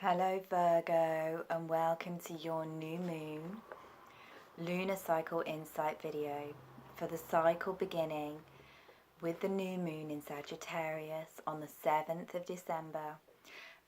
Hello Virgo, and welcome to your new moon lunar cycle insight video for the cycle beginning with the new moon in Sagittarius on the 7th of December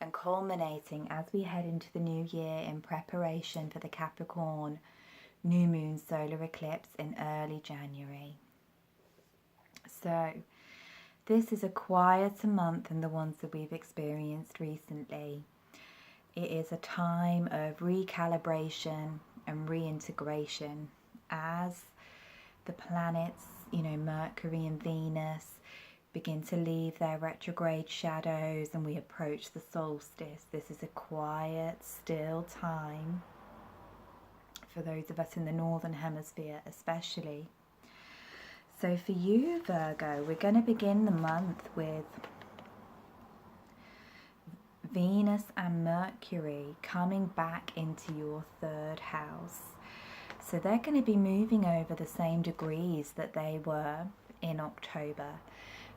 and culminating as we head into the new year in preparation for the Capricorn New Moon solar eclipse in early January. So this is a quieter month than the ones that we've experienced recently. It is a time of recalibration and reintegration as the planets, Mercury and Venus, begin to leave their retrograde shadows and we approach the solstice. This is a quiet, still time for those of us in the Northern Hemisphere especially. So for you, Virgo, we're going to begin the month with Venus and Mercury coming back into your third house. So they're going to be moving over the same degrees that they were in October.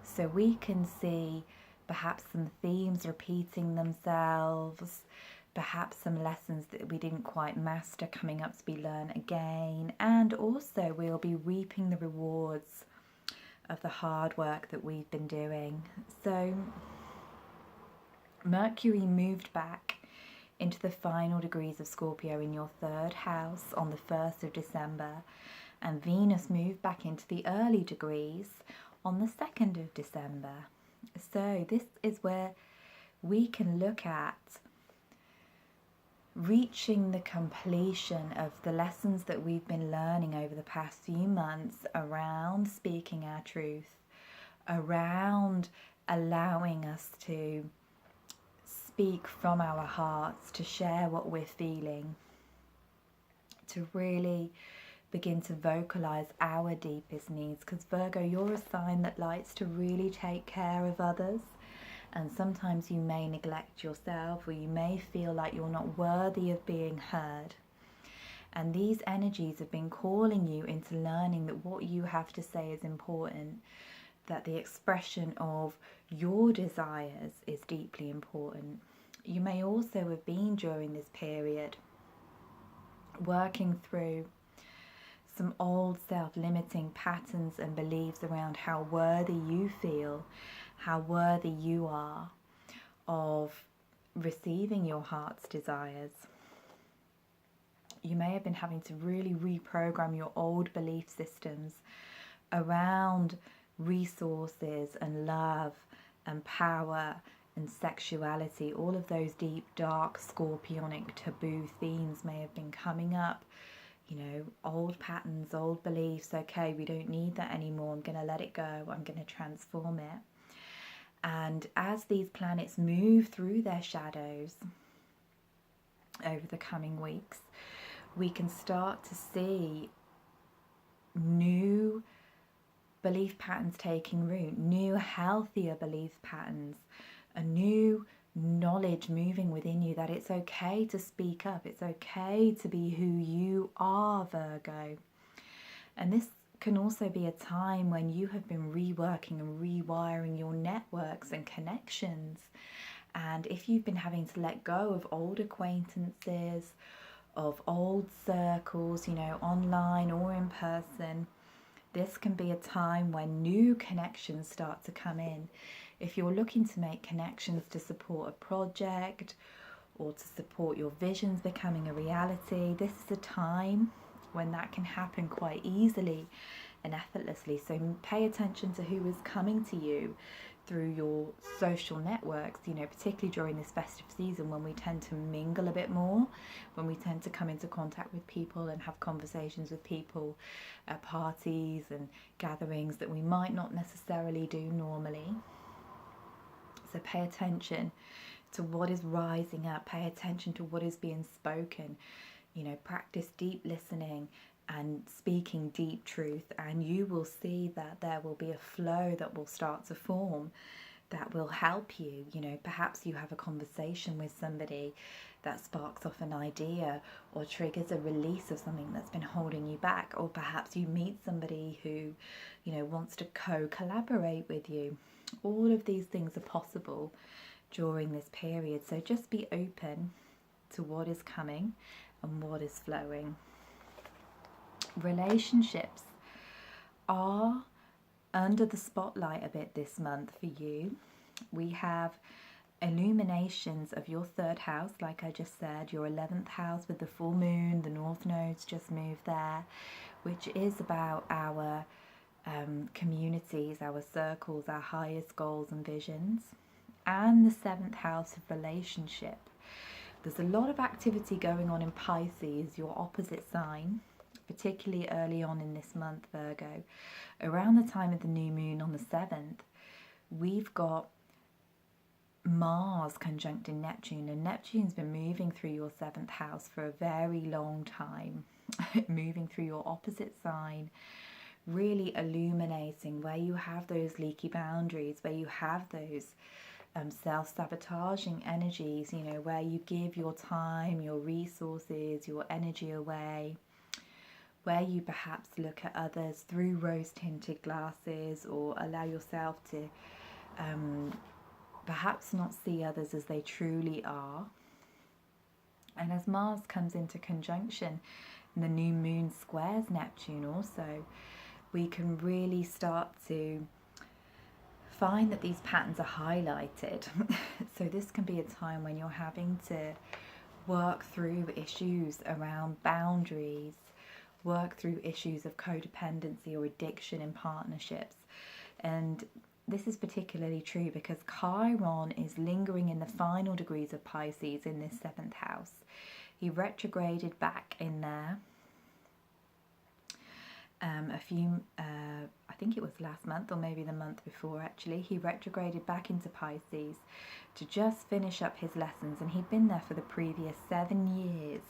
So we can see perhaps some themes repeating themselves, perhaps some lessons that we didn't quite master coming up to be learned again. And also we'll be reaping the rewards of the hard work that we've been doing. So Mercury moved back into the final degrees of Scorpio in your third house on the 1st of December, and Venus moved back into the early degrees on the 2nd of December. So this is where we can look at reaching the completion of the lessons that we've been learning over the past few months around speaking our truth, around allowing us to speak from our hearts, to share what we're feeling, to really begin to vocalize our deepest needs. Because Virgo, you're a sign that likes to really take care of others, and sometimes you may neglect yourself, or you may feel like you're not worthy of being heard. And these energies have been calling you into learning that what you have to say is important, that the expression of your desires is deeply important. You may also have been during this period working through some old self-limiting patterns and beliefs around how worthy you feel, how worthy you are of receiving your heart's desires. You may have been having to really reprogram your old belief systems around resources and love and power and sexuality. All of those deep, dark, scorpionic taboo themes may have been coming up. Old patterns, old beliefs. Okay, we don't need that anymore. I'm going to let it go. I'm going to transform it. And as these planets move through their shadows over the coming weeks, we can start to see new belief patterns taking root, new healthier belief patterns, a new knowledge moving within you that it's okay to speak up, it's okay to be who you are, Virgo. And this can also be a time when you have been reworking and rewiring your networks and connections. And if you've been having to let go of old acquaintances, of old circles, online or in person, this can be a time when new connections start to come in. If you're looking to make connections to support a project or to support your visions becoming a reality, this is a time when that can happen quite easily and effortlessly. So pay attention to who is coming to you through your social networks, particularly during this festive season when we tend to mingle a bit more, when we tend to come into contact with people and have conversations with people at parties and gatherings that we might not necessarily do normally. So pay attention to what is rising up, pay attention to what is being spoken, practice deep listening and speaking deep truth, and you will see that there will be a flow that will start to form that will help you. Perhaps you have a conversation with somebody that sparks off an idea or triggers a release of something that's been holding you back, or perhaps you meet somebody who wants to co-collaborate with you. All of these things are possible during this period. So just be open to what is coming and what is flowing. Relationships are under the spotlight a bit this month for you. We have illuminations of your third house, like I just said, your 11th house with the full moon. The north nodes just moved there, which is about our communities, our circles, our highest goals and visions. And the 7th house of relationship. There's a lot of activity going on in Pisces, your opposite sign, particularly early on in this month, Virgo. Around the time of the new moon on the 7th, we've got Mars conjuncting Neptune, and Neptune's been moving through your 7th house for a very long time, moving through your opposite sign, really illuminating where you have those leaky boundaries, where you have those self-sabotaging energies, you know, where you give your time, your resources, your energy away, where you perhaps look at others through rose-tinted glasses, or allow yourself to perhaps not see others as they truly are. And as Mars comes into conjunction and the new moon squares Neptune also, we can really start to find that these patterns are highlighted. So this can be a time when you're having to work through issues around boundaries, work through issues of codependency or addiction in partnerships. And this is particularly true because Chiron is lingering in the final degrees of Pisces in this 7th house. He retrograded back in there I think it was last month, or maybe the month before actually. He retrograded back into Pisces to just finish up his lessons, and he'd been there for the previous 7 years.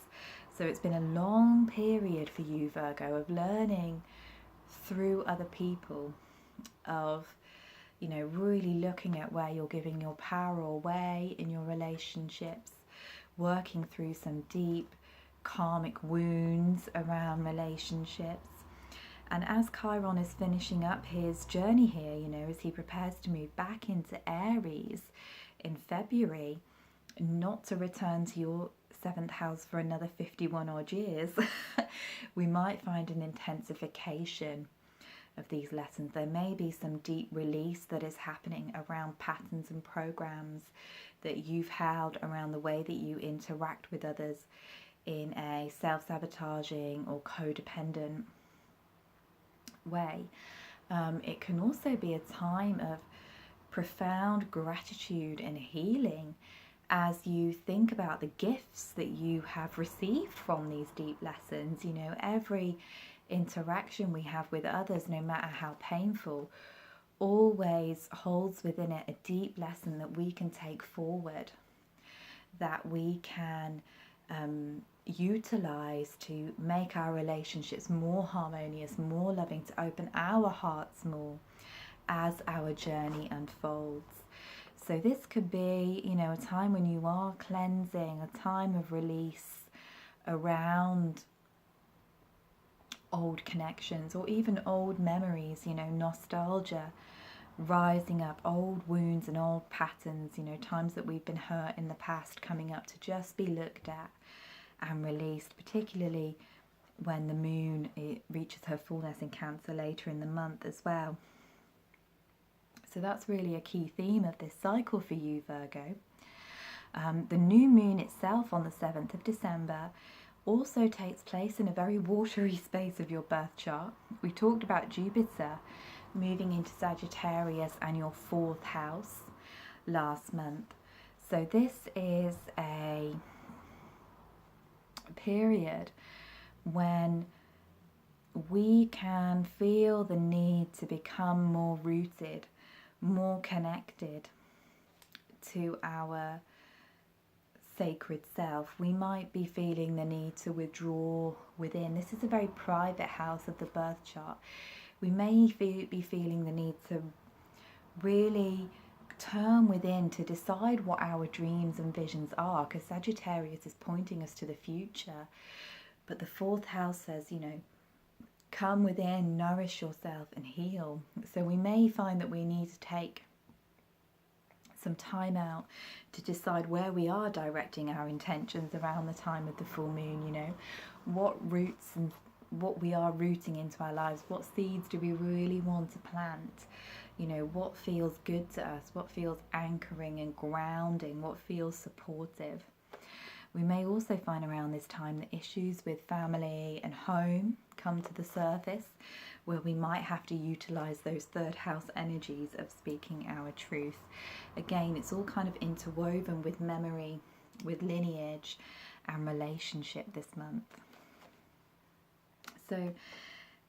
So it's been a long period for you, Virgo, of learning through other people, of, you know, really looking at where you're giving your power away in your relationships, working through some deep karmic wounds around relationships. And as Chiron is finishing up his journey here, you know, as he prepares to move back into Aries in February, not to return to your 7th house for another 51 odd years, we might find an intensification of these lessons. There may be some deep release that is happening around patterns and programs that you've held around the way that you interact with others in a self-sabotaging or codependent way. It can also be a time of profound gratitude and healing as you think about the gifts that you have received from these deep lessons. You know, every interaction we have with others, no matter how painful, always holds within it a deep lesson that we can take forward, that we can utilize to make our relationships more harmonious, more loving, to open our hearts more as our journey unfolds. So this could be, you know, a time when you are cleansing, a time of release around old connections or even old memories, you know, nostalgia rising up, old wounds and old patterns, you know, times that we've been hurt in the past coming up to just be looked at and released, particularly when the moon reaches her fullness in Cancer later in the month as well. So that's really a key theme of this cycle for you, Virgo. The new moon itself on the 7th of December also takes place in a very watery space of your birth chart. We talked about Jupiter moving into Sagittarius and your 4th house last month. So this is a period when we can feel the need to become more rooted, more connected to our sacred self. We might be feeling the need to withdraw within. This is a very private house of the birth chart. We may be feeling the need to really turn within to decide what our dreams and visions are, because Sagittarius is pointing us to the future. But the 4th house says, you know, come within, nourish yourself and heal. So we may find that we need to take some time out to decide where we are directing our intentions around the time of the full moon, you know, what roots and what we are rooting into our lives, what seeds do we really want to plant, you know, what feels good to us, what feels anchoring and grounding, what feels supportive. We may also find around this time that issues with family and home come to the surface, where we might have to utilize those third house energies of speaking our truth. Again, it's all kind of interwoven with memory, with lineage and relationship this month. So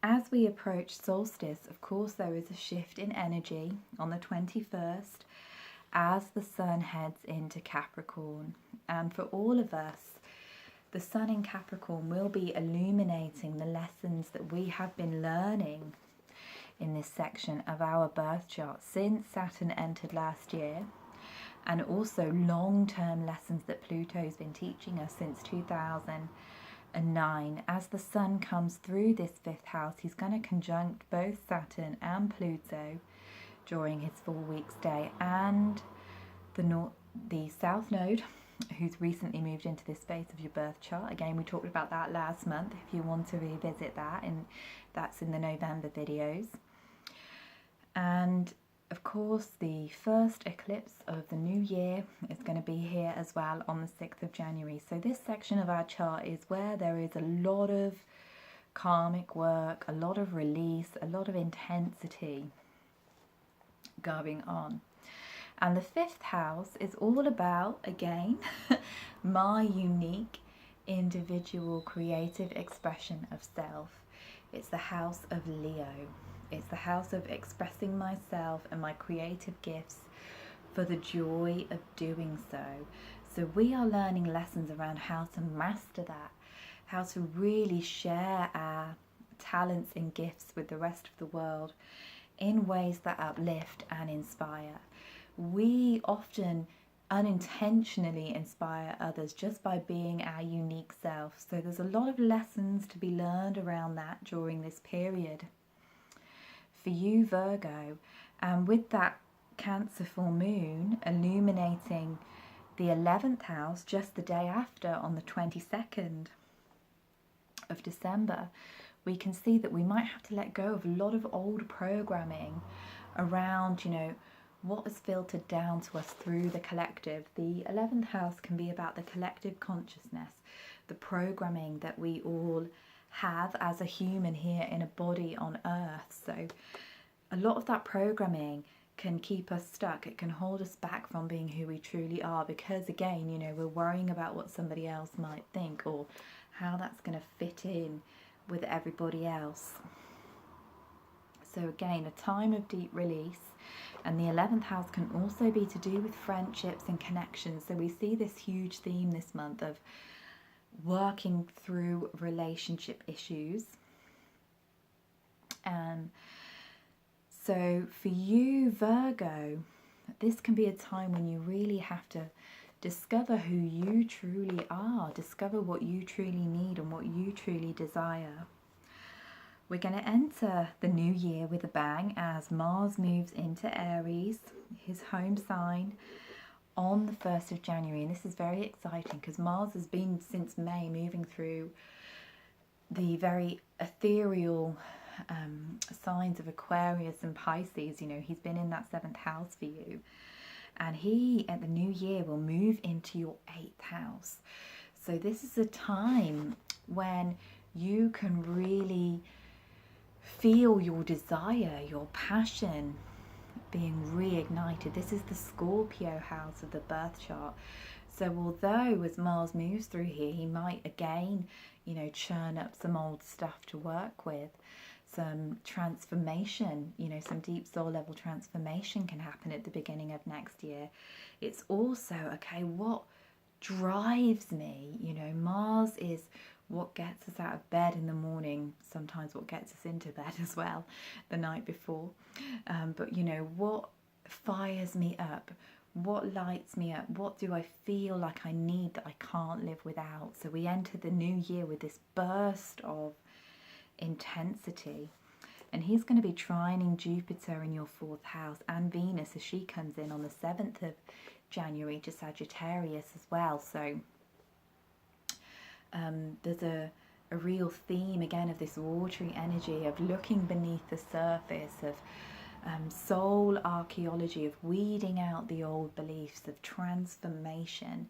as we approach solstice, of course, there is a shift in energy on the 21st as the sun heads into Capricorn. And for all of us, the sun in Capricorn will be illuminating the lessons that we have been learning in this section of our birth chart since Saturn entered last year, and also long-term lessons that Pluto's been teaching us since 2009. As the sun comes through this 5th house, he's going to conjunct both Saturn and Pluto during his 4 weeks day, and the South Node, who's recently moved into this space of your birth chart. Again, we talked about that last month. If you want to revisit that, and that's in the November videos. And of course, the first eclipse of the new year is going to be here as well on the 6th of January. So this section of our chart is where there is a lot of karmic work, a lot of release, a lot of intensity going on. And the 5th house is all about, again, my unique individual creative expression of self. It's the house of Leo. It's the house of expressing myself and my creative gifts for the joy of doing so. So we are learning lessons around how to master that, how to really share our talents and gifts with the rest of the world in ways that uplift and inspire. We often unintentionally inspire others just by being our unique self. So there's a lot of lessons to be learned around that during this period. For you, Virgo, and with that Cancer full moon illuminating the 11th house just the day after, on the 22nd of December, we can see that we might have to let go of a lot of old programming around, you know, what is filtered down to us through the collective. The 11th house can be about the collective consciousness, the programming that we all have as a human here in a body on earth. So a lot of that programming can keep us stuck. It can hold us back from being who we truly are, because again, you know, we're worrying about what somebody else might think or how that's going to fit in with everybody else. So again, a time of deep release. And the 11th house can also be to do with friendships and connections. So we see this huge theme this month of working through relationship issues. So for you, Virgo, this can be a time when you really have to discover who you truly are, discover what you truly need and what you truly desire. We're going to enter the new year with a bang as Mars moves into Aries, his home sign, on the 1st of January. And this is very exciting because Mars has been since May moving through the very ethereal signs of Aquarius and Pisces. You know, he's been in that 7th house for you. And he, at the new year, will move into your 8th house. So this is a time when you can really feel your desire, your passion being reignited. This is the Scorpio house of the birth chart. So although as Mars moves through here, he might again, you know, churn up some old stuff to work with, some transformation, you know, some deep soul level transformation can happen at the beginning of next year. It's also, okay, what drives me? You know, Mars is what gets us out of bed in the morning, sometimes what gets us into bed as well the night before. But, you know, what fires me up? What lights me up? What do I feel like I need that I can't live without? So we enter the new year with this burst of intensity. And he's going to be trining Jupiter in your 4th house and Venus as she comes in on the 7th of January to Sagittarius as well. So there's a real theme again of this watery energy of looking beneath the surface, of soul archaeology, of weeding out the old beliefs, of transformation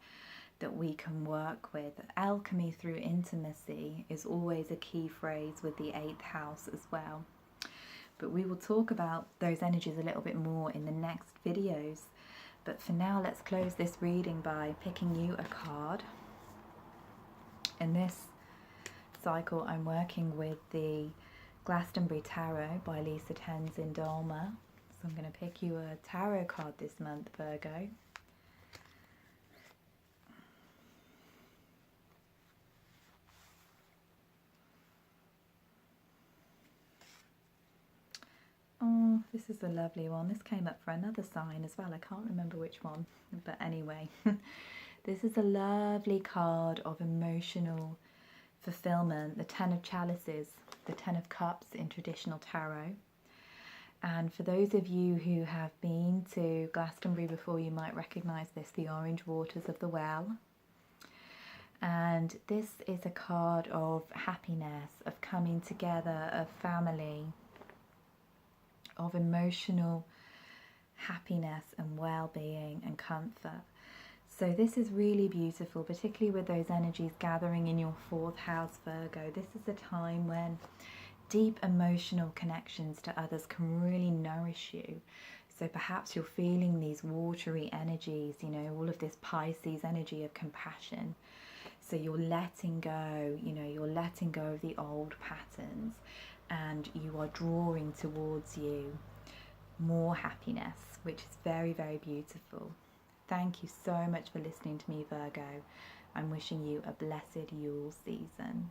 that we can work with. Alchemy through intimacy is always a key phrase with the 8th house as well. But we will talk about those energies a little bit more in the next videos. But for now, let's close this reading by picking you a card. In this cycle, I'm working with the Glastonbury Tarot by Lisa Tenzin Dolma. So I'm going to pick you a tarot card this month, Virgo. Oh, this is a lovely one. This came up for another sign as well. I can't remember which one, but anyway. This is a lovely card of emotional fulfillment, the 10 of Chalices, the 10 of Cups in traditional tarot. And for those of you who have been to Glastonbury before, you might recognise this, the orange waters of the well. And this is a card of happiness, of coming together, of family, of emotional happiness and well-being and comfort. So this is really beautiful, particularly with those energies gathering in your 4th house, Virgo. This is a time when deep emotional connections to others can really nourish you. So perhaps you're feeling these watery energies, you know, all of this Pisces energy of compassion. So you're letting go, you know, you're letting go of the old patterns, and you are drawing towards you more happiness, which is very, very beautiful. Thank you so much for listening to me, Virgo. I'm wishing you a blessed Yule season.